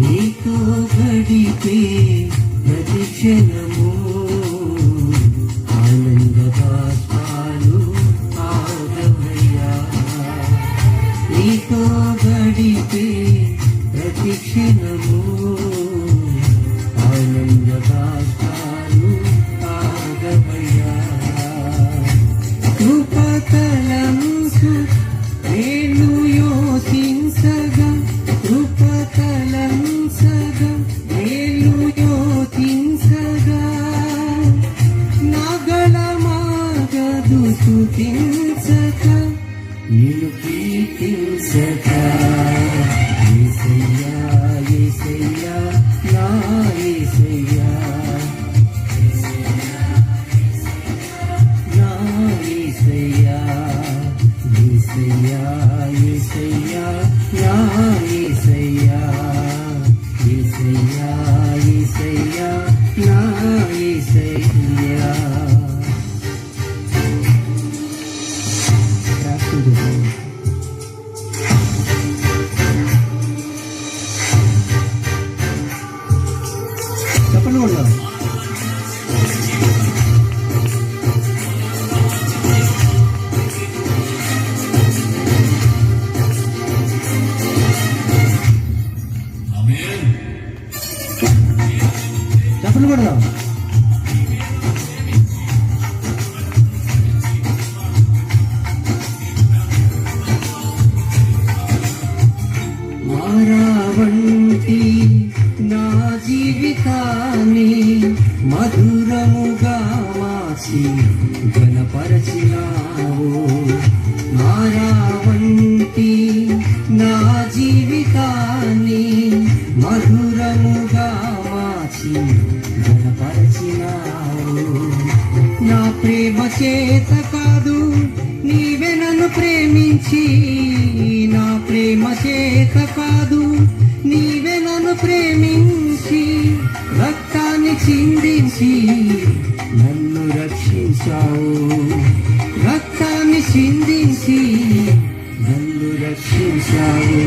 నీతో గడిపే ప్రతి క్షణము ఆనంద బాష్పాలు ఆగవయ్యా. నీతో గడిపే ప్రతి క్షణము ఆనంద బాష్పాలు ఆగవయ్యా. కృపతలంసు నేను యోచించగా కృపతలంసగా నేను యోచించగా నగళమాగదు స్తుతించక నిన్ను కీర్తించక యేసయ్యా యేసయ్యా నా యేసయ్యా నా యేసయ్యా యేసయ్యా యేసయ్యా నా యేసయ్యా యేసయ్యా యేసయ్యా నా యేసయ్యా. చెప్పండి కూడా చెప్పండి కూడా మారావంటి నా జీవితాన్ని మధురముగా మార్చి ఘనపరచినావు. మారావంటి నా జీవితాన్ని మధురముగా మార్చి ఘనపరచినావు. నా ప్రేమ చేత కాదు నీవే నన్ను ప్రేమించి, నా ప్రేమ చేత కాదు నీవే నన్ను ప్రేమించి రక్తాన్ని చిందించి నన్ను రక్షించావు. రక్తాన్ని చిందించి నన్ను రక్షించావు.